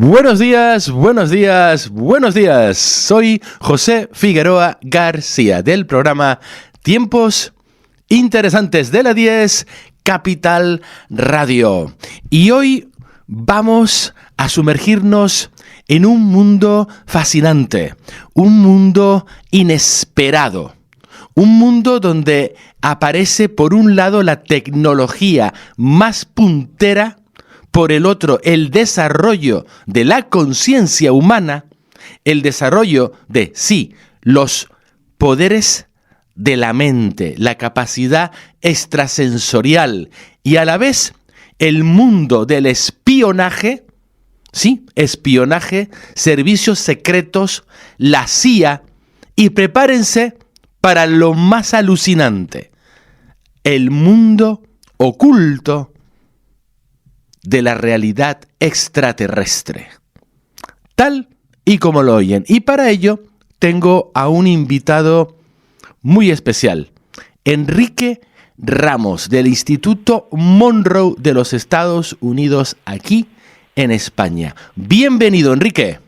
Buenos días, buenos días, buenos días. Soy José Figueroa García del programa Tiempos Interesantes de la 10 Capital Radio. Y hoy vamos a sumergirnos en un mundo fascinante, un mundo inesperado, un mundo donde aparece por un lado la tecnología más puntera, por el otro, el desarrollo de la conciencia humana, el desarrollo de, sí, los poderes de la mente, la capacidad extrasensorial y a la vez el mundo del espionaje, sí, espionaje, servicios secretos, la CIA, y prepárense para lo más alucinante, el mundo oculto de la realidad extraterrestre, tal y como lo oyen. Y para ello tengo a un invitado muy especial, Enrique Ramos, del Instituto Monroe de los Estados Unidos, aquí en España. Bienvenido, Enrique.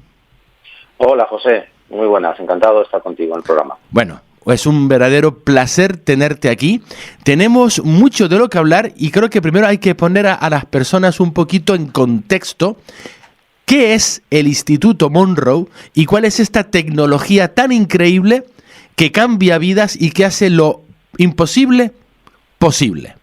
Hola, José. Muy buenas. Encantado de estar contigo en el programa. Bueno, es un verdadero placer tenerte aquí. Tenemos mucho de lo que hablar y creo que primero hay que poner a las personas un poquito en contexto. ¿Qué es el Instituto Monroe y cuál es esta tecnología tan increíble que cambia vidas y que hace lo imposible posible?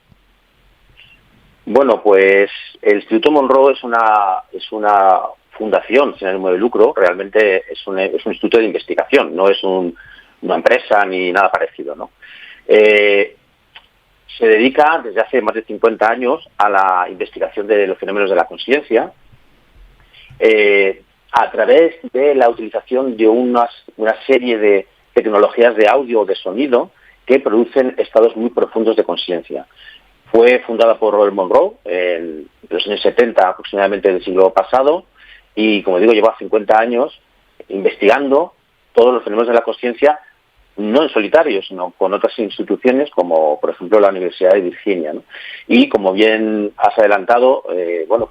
Bueno, pues el Instituto Monroe es una fundación sin ánimo de lucro. Realmente es un instituto de investigación, no es una empresa ni nada parecido, ¿no? Se dedica desde hace más de 50 años a la investigación de los fenómenos de la conciencia a través de la utilización de una serie de tecnologías de audio o de sonido que producen estados muy profundos de conciencia. Fue fundada por Robert Monroe en los años 70 aproximadamente del siglo pasado y, como digo, lleva 50 años investigando todos los fenómenos de la conciencia, no en solitario, sino con otras instituciones como, por ejemplo, la Universidad de Virginia, ¿no? Y, como bien has adelantado,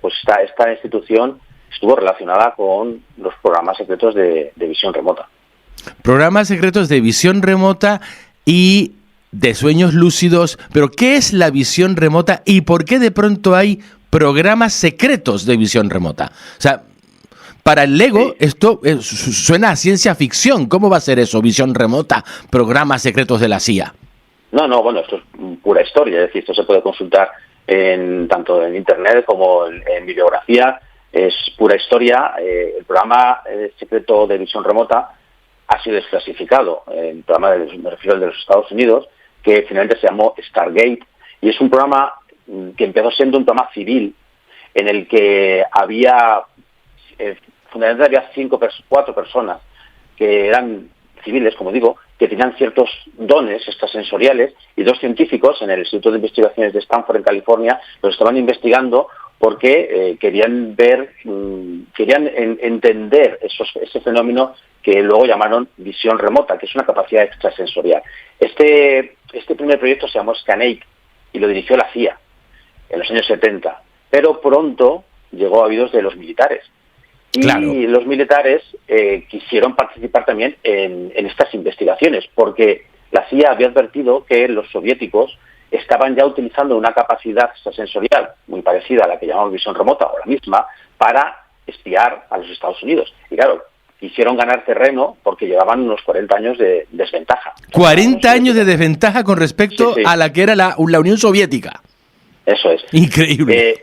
pues esta institución estuvo relacionada con los programas secretos de visión remota. Programas secretos de visión remota y de sueños lúcidos. Pero, ¿qué es la visión remota y por qué de pronto hay programas secretos de visión remota? O sea, para el Lego, sí, esto suena a ciencia ficción. ¿Cómo va a ser eso? Visión remota, programas secretos de la CIA. No, esto es pura historia. Es decir, esto se puede consultar tanto en Internet como en bibliografía. Es pura historia. El programa secreto de visión remota ha sido desclasificado. El programa, me refiero al de los Estados Unidos, que finalmente se llamó Stargate. Y es un programa que empezó siendo un programa civil, en el que había... fundamentalmente había 4 personas que eran civiles, como digo, que tenían ciertos dones extrasensoriales, y 2 científicos en el Instituto de Investigaciones de Stanford, en California, los estaban investigando porque querían entender ese fenómeno que luego llamaron visión remota, que es una capacidad extrasensorial. Este primer proyecto se llamó Scan8 y lo dirigió la CIA en los años 70, pero pronto llegó a oídos de los militares. Y claro, los militares quisieron participar también en estas investigaciones, porque la CIA había advertido que los soviéticos estaban ya utilizando una capacidad extrasensorial muy parecida a la que llamamos visión remota, o la misma, para espiar a los Estados Unidos. Y claro, quisieron ganar terreno porque llevaban unos 40 años de desventaja. 40 años de desventaja con respecto a la que era la Unión Soviética. Eso es. Increíble.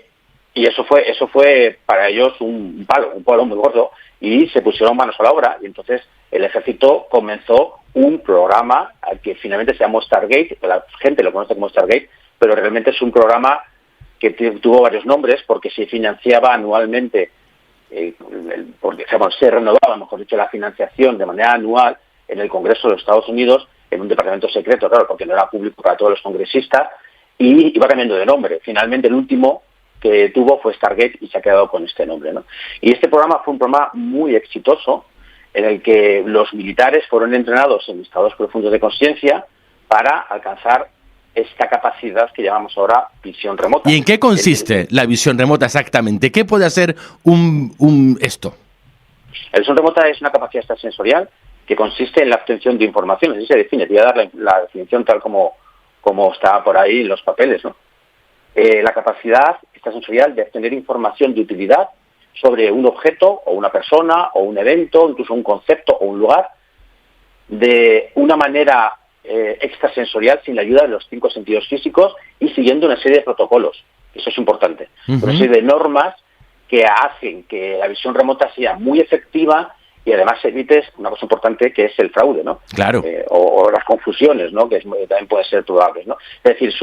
Y eso fue para ellos un palo muy gordo, y se pusieron manos a la obra, y entonces el ejército comenzó un programa que finalmente se llamó Stargate. La gente lo conoce como Stargate, pero realmente es un programa que tuvo varios nombres porque se financiaba anualmente, se renovaba, mejor dicho, la financiación de manera anual en el Congreso de los Estados Unidos, en un departamento secreto, claro, porque no era público para todos los congresistas, y iba cambiando de nombre. Finalmente el último que tuvo fue Stargate y se ha quedado con este nombre, ¿no? Y este programa fue un programa muy exitoso, en el que los militares fueron entrenados en estados profundos de conciencia para alcanzar esta capacidad que llamamos ahora visión remota. ¿Y en qué consiste la visión remota exactamente? ¿Qué puede hacer esto? La visión remota es una capacidad extrasensorial que consiste en la obtención de información. Así se define. Te voy a dar la definición tal como está por ahí en los papeles, ¿no? La capacidad extrasensorial de obtener información de utilidad sobre un objeto o una persona o un evento, incluso un concepto o un lugar, de una manera extrasensorial sin la ayuda de los 5 sentidos físicos y siguiendo una serie de protocolos. Eso es importante. Una serie de normas que hacen que la visión remota sea muy efectiva y además evites una cosa importante que es el fraude, ¿no? Claro. O las confusiones, ¿no? Que también pueden ser probables, ¿no? Es decir,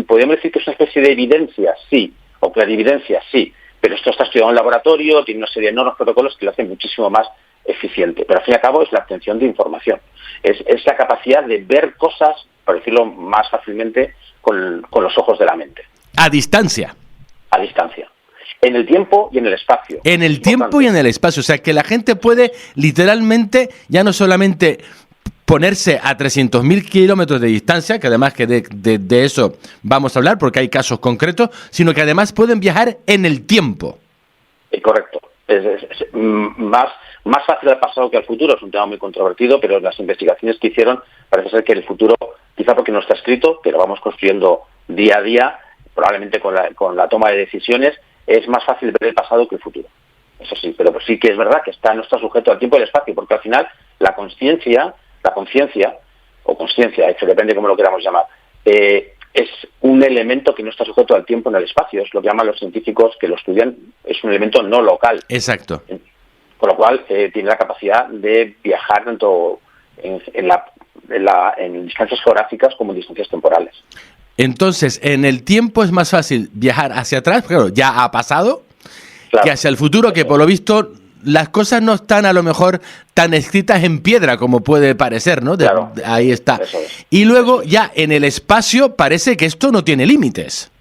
podríamos decir que es una especie de evidencia, sí, o clarividencia, sí, pero esto está estudiado en laboratorio, tiene una serie de normas, protocolos que lo hacen muchísimo más eficiente, pero al fin y al cabo es la obtención de información, es la capacidad de ver cosas, por decirlo más fácilmente, con los ojos de la mente. A distancia. A distancia. En el tiempo y en el espacio. En el tiempo y en el espacio, o sea que la gente puede literalmente, ya no solamente ponerse a 300.000 kilómetros de distancia, que además que de eso vamos a hablar porque hay casos concretos, sino que además pueden viajar en el tiempo. Correcto. Es más fácil al pasado que al futuro, es un tema muy controvertido, pero las investigaciones que hicieron parece ser que el futuro, quizá porque no está escrito, pero vamos construyendo día a día, probablemente con la toma de decisiones, es más fácil ver el pasado que el futuro. Eso sí, pero pues sí que es verdad que no está sujeto al tiempo y al espacio, porque al final la conciencia, o consciencia, eso depende cómo lo queramos llamar, es un elemento que no está sujeto al tiempo ni al espacio, es lo que llaman los científicos que lo estudian, es un elemento no local. Exacto. Con lo cual tiene la capacidad de viajar tanto en distancias geográficas como en distancias temporales. Entonces, en el tiempo es más fácil viajar hacia atrás, claro, ya ha pasado, claro, que hacia el futuro, que por lo visto las cosas no están a lo mejor tan escritas en piedra como puede parecer, ¿no? Claro. Ahí está. Eso es. Y luego ya en el espacio parece que esto no tiene límites.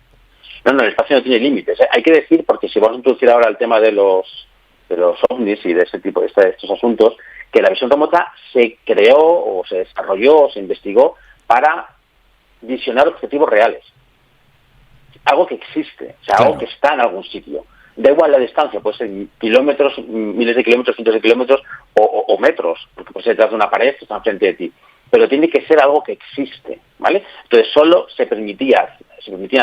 No, el espacio no tiene límites. Hay que decir, porque si vamos a introducir ahora el tema de los ovnis y de ese tipo de estos asuntos, que la visión remota se creó o se desarrolló o se investigó para visionar objetivos reales. Algo que existe, o sea, claro, algo que está en algún sitio. Da igual la distancia, puede ser kilómetros, miles de kilómetros, cientos de kilómetros o metros, porque puede ser detrás de una pared que está enfrente de ti. Pero tiene que ser algo que existe, ¿vale? Entonces solo se permitían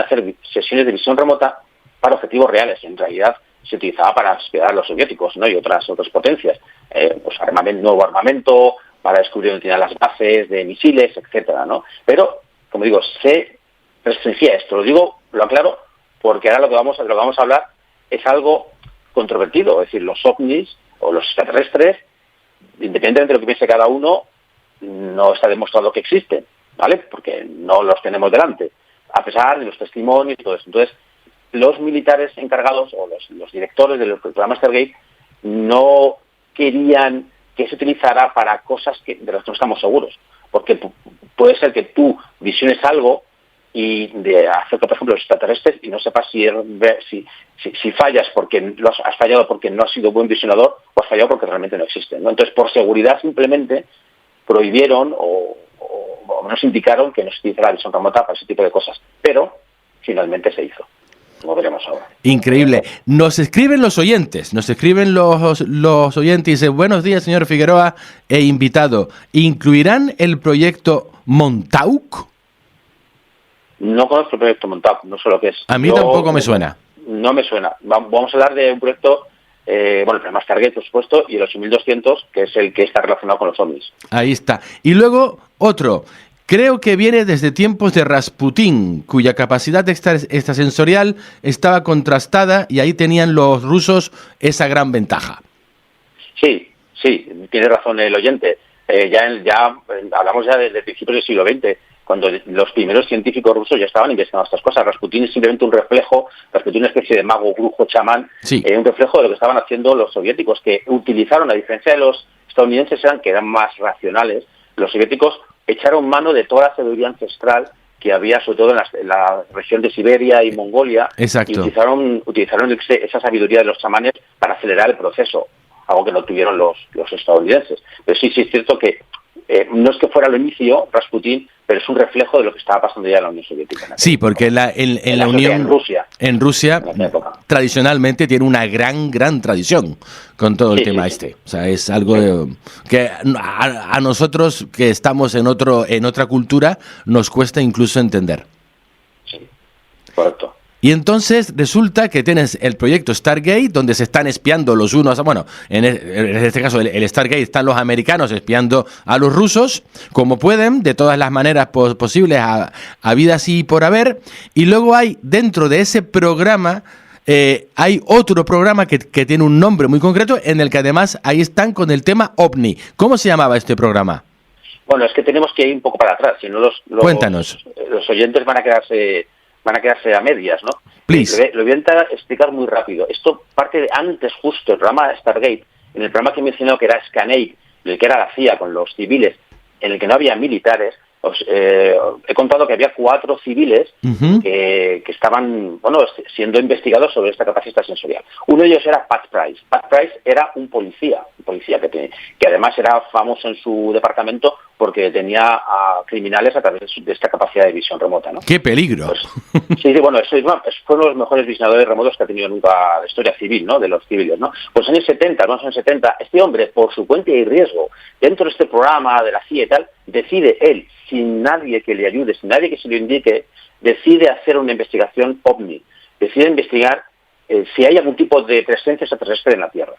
hacer sesiones de visión remota para objetivos reales. En realidad se utilizaba para espiar a los soviéticos, ¿no? Y otras potencias. Pues nuevo armamento, para descubrir dónde tenían las bases de misiles, etcétera, ¿no? Pero, como digo, se restringía esto. Lo aclaro, porque ahora lo que vamos a hablar es algo controvertido. Es decir, los ovnis o los extraterrestres, independientemente de lo que piense cada uno, no está demostrado que existen, ¿vale? Porque no los tenemos delante, a pesar de los testimonios y todo eso. Entonces, los militares encargados o los directores de los programas Stargate no querían que se utilizara para cosas de las que no estamos seguros, porque puede ser que tú visiones algo y acerca, por ejemplo, de los extraterrestres y no sepas si fallas porque has fallado porque no has sido buen visionador o has fallado porque realmente no existen, ¿no? Entonces, por seguridad simplemente prohibieron o nos indicaron que no se utilizara la visión remota para ese tipo de cosas, pero finalmente se hizo, como veremos ahora. Increíble. Nos escriben los oyentes, los oyentes y dicen: buenos días, señor Figueroa e invitado. ¿Incluirán el proyecto Montauk? No conozco el proyecto Montauk, no sé lo que es. A mí tampoco me suena. No me suena. Vamos a hablar de un proyecto, el programa Stargate, por supuesto, y el 8200, que es el que está relacionado con los ovnis. Ahí está. Y luego otro. Creo que viene desde tiempos de Rasputín, cuya capacidad extrasensorial estaba contrastada y ahí tenían los rusos esa gran ventaja. Sí, tiene razón el oyente. Hablamos ya desde principios del siglo XX, cuando los primeros científicos rusos ya estaban investigando estas cosas. Rasputín es simplemente un reflejo, Rasputín es una especie de mago, brujo, chamán, sí, un reflejo de lo que estaban haciendo los soviéticos, que utilizaron, a diferencia de los estadounidenses, que eran más racionales. Los soviéticos echaron mano de toda la sabiduría ancestral que había, sobre todo en la región de Siberia y Mongolia. Exacto. Y utilizaron esa sabiduría de los chamanes para acelerar el proceso, algo que no tuvieron los estadounidenses. Pero sí es cierto que no es que fuera el inicio Rasputín, pero es un reflejo de lo que estaba pasando ya en la Unión Soviética. Sí, porque en la Unión... En Rusia, tradicionalmente tiene una gran tradición con todo el tema este. O sea, es algo que a nosotros que estamos en otra cultura nos cuesta incluso entender. Sí, correcto. Y entonces resulta que tienes el proyecto Stargate, donde se están espiando los unos... Bueno, en este caso el Stargate están los americanos espiando a los rusos, como pueden, de todas las maneras posibles, a vida así por haber. Y luego hay, dentro de ese programa, hay otro programa que tiene un nombre muy concreto, en el que además ahí están con el tema OVNI. ¿Cómo se llamaba este programa? Bueno, es que tenemos que ir un poco para atrás, si no Cuéntanos. Los oyentes van a quedarse a medias, ¿no? Please. Lo voy a intentar explicar muy rápido. Esto parte de antes justo, el programa Stargate, en el programa que he mencionado que era Scan-Aid, en el que era la CIA con los civiles, en el que no había militares. He contado que había 4 civiles que estaban siendo investigados sobre esta capacidad sensorial. Uno de ellos era Pat Price. Pat Price era un policía que además era famoso en su departamento porque tenía a criminales a través de esta capacidad de visión remota, ¿no? ¡Qué peligro! Pues, sí, bueno, fue uno de los mejores visionadores remotos que ha tenido nunca la historia civil, ¿no? De los civiles, ¿no? Pues en los años 70, este hombre, por su cuenta y riesgo, dentro de este programa de la CIA y tal, decide él, sin nadie que le ayude, sin nadie que se lo indique, decide hacer una investigación OVNI, decide investigar si hay algún tipo de presencia extraterrestre en la Tierra.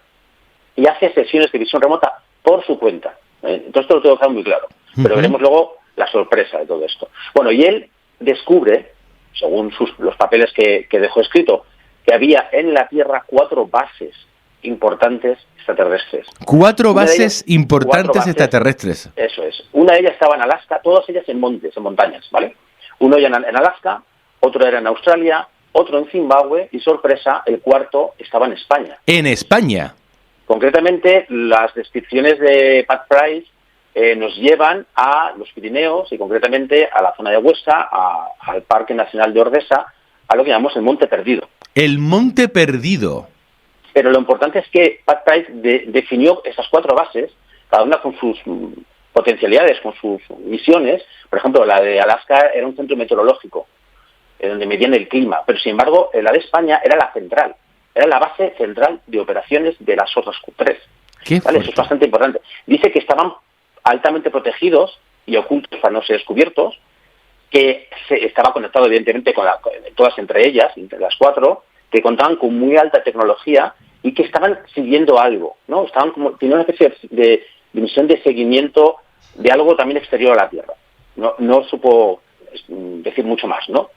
Y hace sesiones de visión remota por su cuenta. Entonces esto lo tengo que dejar muy claro. Pero veremos luego la sorpresa de todo esto. Bueno, y él descubre, según los papeles que dejó escrito, que había en la Tierra 4 bases importantes extraterrestres. 4 bases importantes extraterrestres. Eso es. Una de ellas estaba en Alaska, todas ellas en montañas, ¿vale? Uno ya en Alaska, otro era en Australia, otro en Zimbabue y, sorpresa, el cuarto estaba en España. ¿En España? Concretamente, las descripciones de Pat Price nos llevan a los Pirineos y concretamente a la zona de Huesca, al Parque Nacional de Ordesa, a lo que llamamos el Monte Perdido. El Monte Perdido. Pero lo importante es que Pat Price definió esas 4 bases, cada una con sus potencialidades, con sus misiones. Por ejemplo, la de Alaska era un centro meteorológico, donde medían el clima, pero sin embargo, la de España era la central, era la base central de operaciones de las otras 3. ¿Vale? Eso es bastante importante. Dice que estaban altamente protegidos y ocultos para no ser descubiertos, que estaba conectado evidentemente con todas entre ellas, entre las 4, que contaban con muy alta tecnología y que estaban siguiendo algo, ¿no? Tenían una especie de misión de seguimiento de algo también exterior a la Tierra. No supo decir mucho más, ¿no?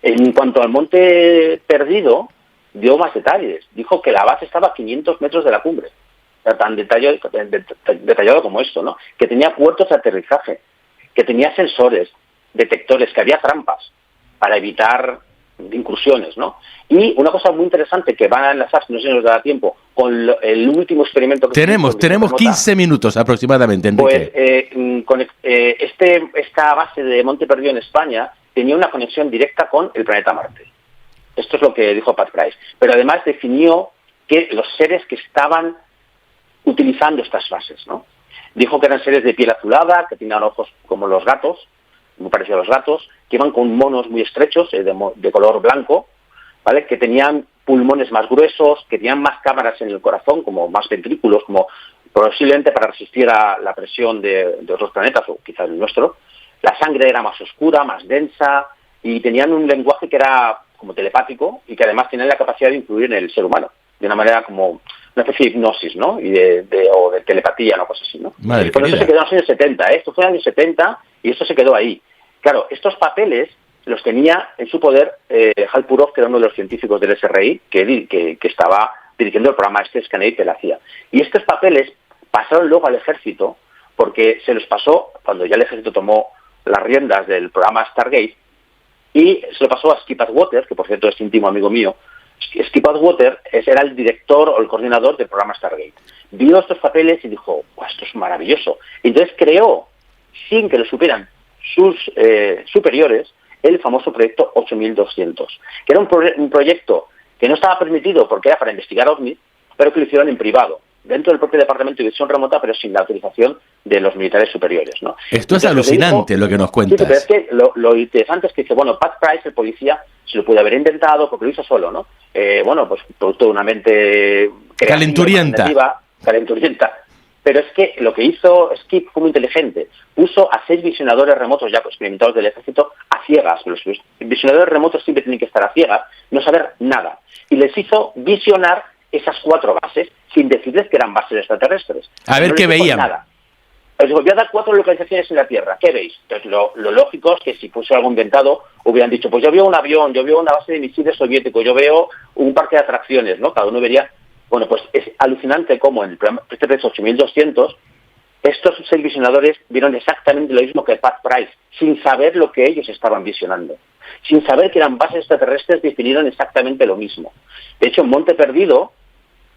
En cuanto al Monte Perdido, dio más detalles. Dijo que la base estaba a 500 metros de la cumbre. Tan detallado como esto, ¿no? Que tenía puertos de aterrizaje, que tenía sensores, detectores, que había trampas para evitar incursiones, ¿no? Y una cosa muy interesante que van a enlazar, no sé si nos dará tiempo, con el último experimento que tenemos 15 minutos aproximadamente, Enrique. Pues esta base de Monte Perdido en España tenía una conexión directa con el planeta Marte. Esto es lo que dijo Pat Price. Pero además definió que los seres que estaban utilizando estas bases, ¿no? Dijo que eran seres de piel azulada, que tenían ojos como los gatos, muy parecidos a los gatos, que iban con monos muy estrechos, de color blanco, ¿vale? Que tenían pulmones más gruesos, que tenían más cámaras en el corazón, como más ventrículos, como posiblemente para resistir a la presión de otros planetas, o quizás el nuestro. La sangre era más oscura, más densa, y tenían un lenguaje que era como telepático, y que además tenían la capacidad de influir en el ser humano, de una manera como una especie de hipnosis, ¿no? O de telepatía, una cosa así, ¿no? Por eso se quedó en los años 70, ¿eh? Esto fue en los años 70 y esto se quedó ahí. Claro, estos papeles los tenía en su poder Hal Purov, que era uno de los científicos del SRI, que estaba dirigiendo el programa Scan-Aid de la CIA. Y estos papeles pasaron luego al ejército, porque se los pasó cuando ya el ejército tomó las riendas del programa Stargate, y se lo pasó a Skip Atwater, que por cierto es íntimo amigo mío. Skip Atwater era el director o el coordinador del programa Stargate. Vio estos papeles y dijo, esto es maravilloso. Y entonces creó, sin que lo supieran sus superiores, el famoso proyecto 8200, que era un proyecto que no estaba permitido porque era para investigar ovnis, pero que lo hicieron en privado. dentro del propio Departamento de Visión Remota, pero sin la autorización de los militares superiores, ¿no? Esto es alucinante lo que nos cuentas. Sí, pero es que lo interesante es que dice, bueno, Pat Price, el policía, se lo pudo haber inventado porque lo hizo solo, ¿no? Pues producto de una mente calenturienta. Pero es que lo que hizo Skip fue muy inteligente. Puso a 6 visionadores remotos ya experimentados del ejército a ciegas. Los visionadores remotos siempre tienen que estar a ciegas, no saber nada. Y les hizo visionar esas 4 bases sin decirles que eran bases extraterrestres. A ver qué veían. Nada. Les voy a dar 4 localizaciones en la Tierra. ¿Qué veis? Entonces lo lógico es que si fuese algo inventado, hubieran dicho, pues yo veo un avión, yo veo una base de misiles soviéticos, yo veo un parque de atracciones, ¿no? Cada uno vería. Bueno, pues es alucinante cómo en el programa 8200 estos 6 visionadores vieron exactamente lo mismo que Pat Price, sin saber lo que ellos estaban visionando. Sin saber que eran bases extraterrestres, definieron exactamente lo mismo. De hecho, en Monte Perdido,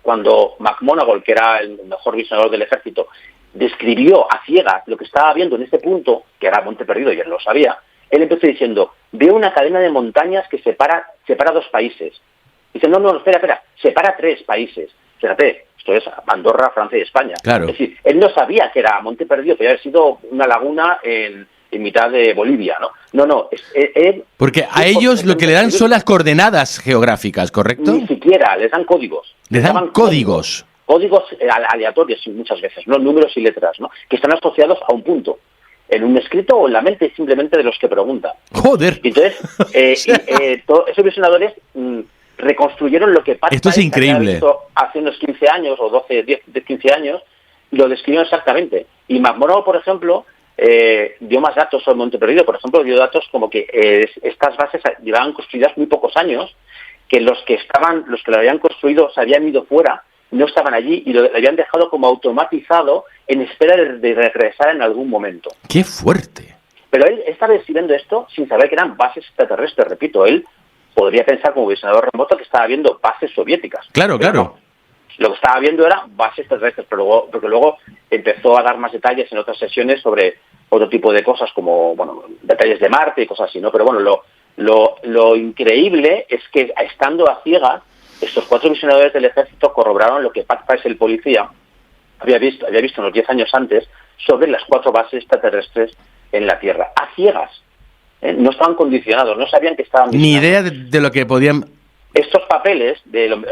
cuando McMonagall, que era el mejor visionador del ejército, describió a ciegas lo que estaba viendo en este punto, que era Monte Perdido, y él lo sabía, él empezó diciendo, veo una cadena de montañas que separa 2 países. Dice, no, espera, separa 3 países. Fíjate, esto es Andorra, Francia y España. Claro. Es decir, él no sabía que era Monte Perdido, que había sido una laguna en mitad de Bolivia, ¿no? No, porque a ellos lo que le dan son las coordenadas geográficas, ¿correcto? Ni siquiera, les dan códigos. Les dan códigos. Códigos aleatorios muchas veces, ¿no? Números y letras, ¿no? Que están asociados a un punto. En un escrito o en la mente simplemente de los que preguntan. ¡Joder! Y entonces, esos visionadores reconstruyeron lo que Pat Esto es increíble. había visto hace unos 15 años o 15 años, y lo describieron exactamente. Y McMonagall, por ejemplo, dio más datos sobre Monte Perdido. Por ejemplo, dio datos como que estas bases llevaban construidas muy pocos años, que los que lo habían construido se habían ido fuera, no estaban allí y lo habían dejado como automatizado en espera de regresar en algún momento. ¡Qué fuerte! Pero él estaba describiendo esto sin saber que eran bases extraterrestres. Repito, él podría pensar como visionador remoto que estaba viendo bases soviéticas. Claro. No. Lo que estaba viendo era bases extraterrestres, porque luego empezó a dar más detalles en otras sesiones sobre otro tipo de cosas, como detalles de Marte y cosas así, ¿no? Pero bueno, lo increíble es que estando a ciegas, estos 4 visionadores del ejército corroboraron lo que Pat Price, el policía, había visto unos 10 años antes sobre las 4 bases extraterrestres en la Tierra, a ciegas. No estaban condicionados, no sabían que estaban ni idea de lo que podían. Estos papeles del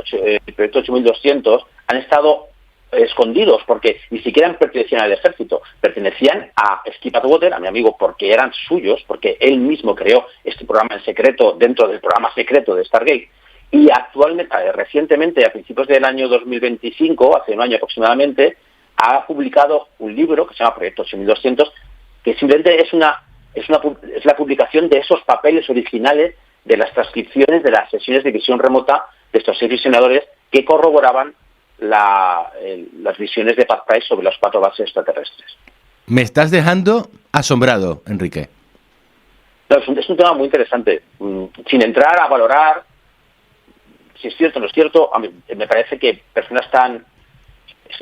proyecto 8200 han estado escondidos porque ni siquiera pertenecían al ejército, pertenecían a Skip Atwater, a mi amigo, porque eran suyos, porque él mismo creó este programa en secreto dentro del programa secreto de Stargate. Y actualmente, recientemente, a principios del año 2025, hace un año aproximadamente, ha publicado un libro que se llama Proyecto 8200, que simplemente es la publicación de esos papeles originales de las transcripciones de las sesiones de visión remota de estos 6 visionadores que corroboraban las visiones de Pat Price sobre las 4 bases extraterrestres. Me estás dejando asombrado, Enrique. No, es un tema muy interesante. Sin entrar a valorar si es cierto o no es cierto, a mí me parece que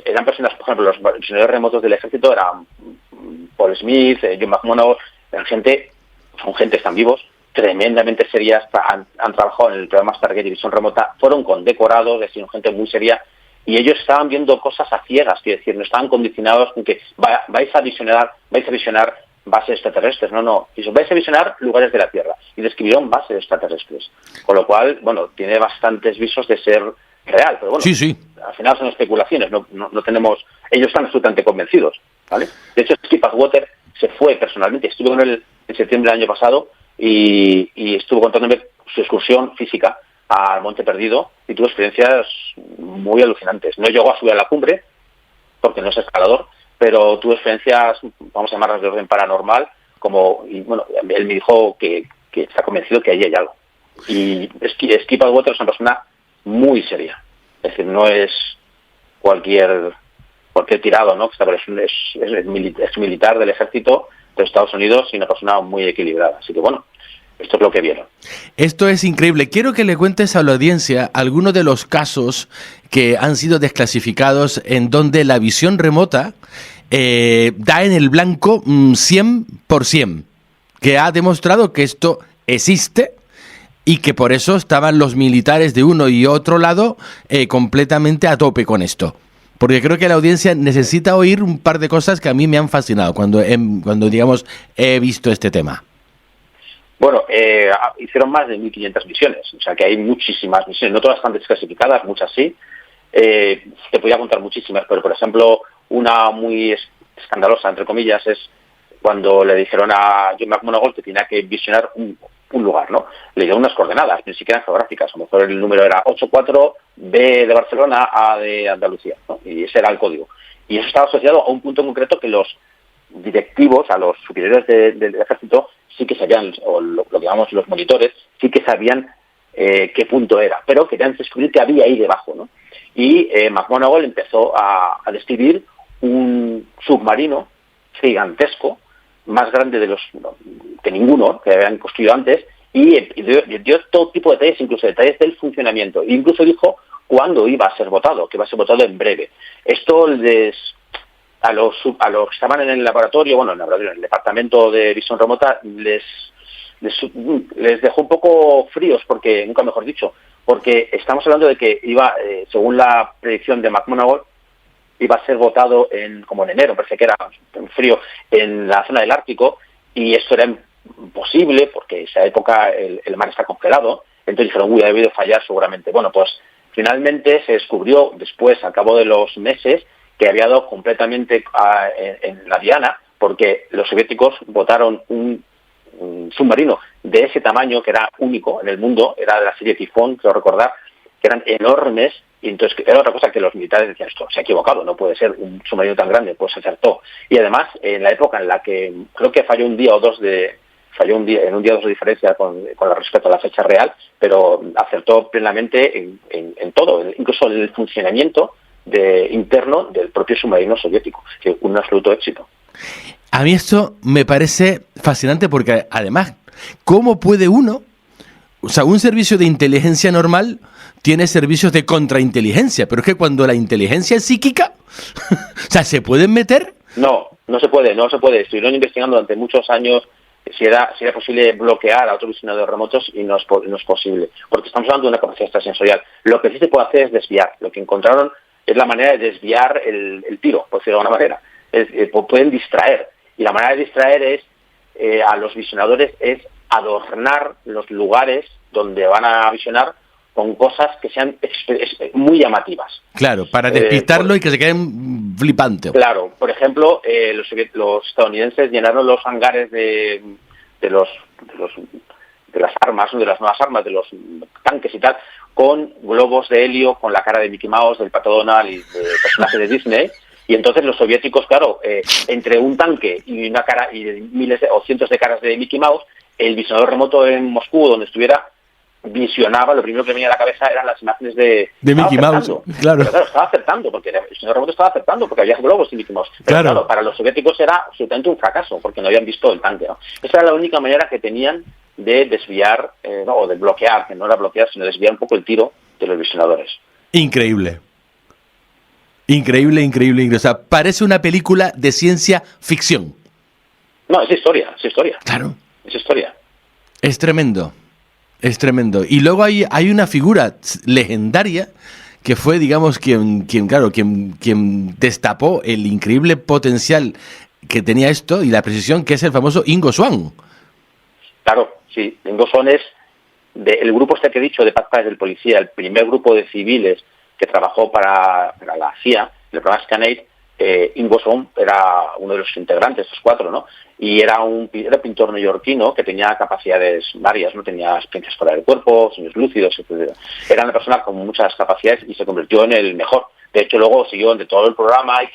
eran personas, por ejemplo, los visionadores remotos del ejército eran Paul Smith, John McMonagall, son gente, están vivos, tremendamente serias, han trabajado en el programa Stargate y Visión Remota, fueron condecorados, es decir, gente muy seria, y ellos estaban viendo cosas a ciegas, quiero decir, no estaban condicionados con que vais a visionar bases extraterrestres, no, vais a visionar lugares de la Tierra, y describieron bases extraterrestres, con lo cual, tiene bastantes visos de ser real, pero sí. Al final son especulaciones, no tenemos, ellos están absolutamente convencidos, ¿vale? De hecho, Skip Atwater se fue personalmente, estuve con él en septiembre del año pasado y estuvo contándome su excursión física al Monte Perdido y tuvo experiencias muy alucinantes. No llegó a subir a la cumbre porque no es escalador, pero tuvo experiencias, vamos a llamarlas de orden paranormal, él me dijo que está convencido que ahí hay algo. Y Skip Atwater es una persona muy seria, es decir, no es cualquier tirado, ¿no? Es militar del ejército de Estados Unidos y una persona muy equilibrada. Así que esto es lo que vieron. Esto es increíble. Quiero que le cuentes a la audiencia algunos de los casos que han sido desclasificados en donde la visión remota da en el blanco 100%, que ha demostrado que esto existe y que por eso estaban los militares de uno y otro lado completamente a tope con esto. Porque creo que la audiencia necesita oír un par de cosas que a mí me han fascinado cuando digamos, he visto este tema. Bueno, hicieron más de 1.500 misiones, o sea que hay muchísimas misiones, no todas están desclasificadas, muchas sí. Te podía contar muchísimas, pero por ejemplo, una muy escandalosa, entre comillas, es cuando le dijeron a John McMonagall que tenía que visionar un lugar, ¿no? Le dieron unas coordenadas, ni siquiera geográficas, a lo mejor el número era 84, B de Barcelona, A de Andalucía, ¿no? Y ese era el código. Y eso estaba asociado a un punto concreto que los directivos, a los superiores del ejército, sí que sabían, o lo que llamamos los monitores, sí que sabían qué punto era, pero querían descubrir qué había ahí debajo, ¿no? Y McMonagall empezó a describir un submarino gigantesco, más grande que ninguno que habían construido antes, y dio todo tipo de detalles, incluso detalles del funcionamiento. E incluso dijo cuándo iba a ser votado, que iba a ser votado en breve. Esto a los que estaban en el laboratorio, en el departamento de visión remota, les dejó un poco fríos, porque nunca mejor dicho, porque estamos hablando de que iba, según la predicción de McMonagall, iba a ser votado como en enero, parece que era frío, en la zona del Ártico, y esto era imposible porque en esa época el mar está congelado. Entonces dijeron, ha debido fallar seguramente. Bueno, pues finalmente se descubrió después, al cabo de los meses, que había dado completamente en la diana, porque los soviéticos votaron un submarino de ese tamaño, que era único en el mundo, era de la serie Tifón, creo recordar, que eran enormes. Y entonces era otra cosa que los militares decían, esto se ha equivocado, no puede ser un submarino tan grande, pues se acertó. Y además, en la época en la que creo que falló un día o dos de diferencia con respecto a la fecha real, pero acertó plenamente en todo, incluso en el funcionamiento interno del propio submarino soviético, que un absoluto éxito. A mí esto me parece fascinante porque además, ¿cómo puede uno? O sea, un servicio de inteligencia normal tiene servicios de contrainteligencia, pero es que cuando la inteligencia es psíquica, o sea, ¿se pueden meter? No se puede. Estuvieron investigando durante muchos años si era posible bloquear a otros visionadores remotos y no es posible, porque estamos hablando de una capacidad extrasensorial. Lo que sí se puede hacer es desviar. Lo que encontraron es la manera de desviar el tiro, por decirlo de alguna manera. Pueden distraer, y la manera de distraer a los visionadores es adornar los lugares donde van a visionar con cosas que sean muy llamativas. Claro, para despistarlo y que se queden flipantes. Claro, por ejemplo, los estadounidenses llenaron los hangares de las armas, de las nuevas armas, de los tanques y tal, con globos de helio con la cara de Mickey Mouse, del Pato Donald y de personajes de Disney. Y entonces los soviéticos, claro, entre un tanque y una cara y miles o cientos de caras de Mickey Mouse, el visionador remoto en Moscú, donde estuviera, visionaba, lo primero que venía a la cabeza eran las imágenes de Mickey Mouse, claro. Pero claro, estaba acertando, porque el visionador remoto estaba acertando, porque había globos de Mickey Mouse. Pero claro, para los soviéticos era absolutamente un fracaso, porque no habían visto el tanque, ¿no? Esa era la única manera que tenían de desviar, o de bloquear, que no era bloquear, sino desviar un poco el tiro de los visionadores. Increíble. O sea, parece una película de ciencia ficción. No, es historia. Claro. Es historia. Es tremendo. Y luego hay una figura legendaria que fue, digamos, quien destapó el increíble potencial que tenía esto y la precisión, que es el famoso Ingo Swann. Claro, sí. Ingo Swann es el grupo que he dicho de Paz del Policía, el primer grupo de civiles que trabajó para la CIA, el programa Scan-Aid. Ingo Swann era uno de los integrantes, estos cuatro, ¿no? Y era pintor neoyorquino que tenía capacidades varias, ¿no? Tenía experiencias fuera del cuerpo, sueños lúcidos, etc. Era una persona con muchas capacidades y se convirtió en el mejor. De hecho, luego siguió de todo el programa y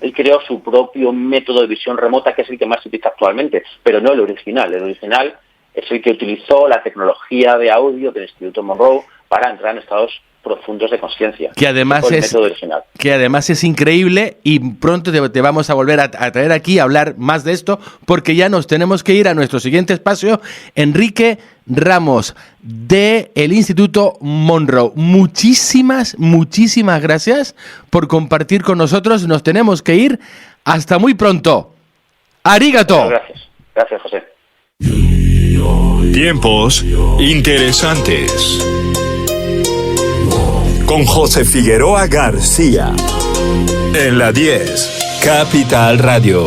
él creó su propio método de visión remota, que es el que más se utiliza actualmente, pero no el original. El original es el que utilizó la tecnología de audio del Instituto Monroe para entrar en estados profundos de conciencia. Que además es increíble, y pronto te vamos a volver a traer aquí a hablar más de esto, porque ya nos tenemos que ir a nuestro siguiente espacio. Enrique Ramos, de el Instituto Monroe. Muchísimas gracias por compartir con nosotros. Nos tenemos que ir. Hasta muy pronto. ¡Arigato! Gracias, José. Tiempos interesantes. Con José Figueroa García. En la 10, Capital Radio.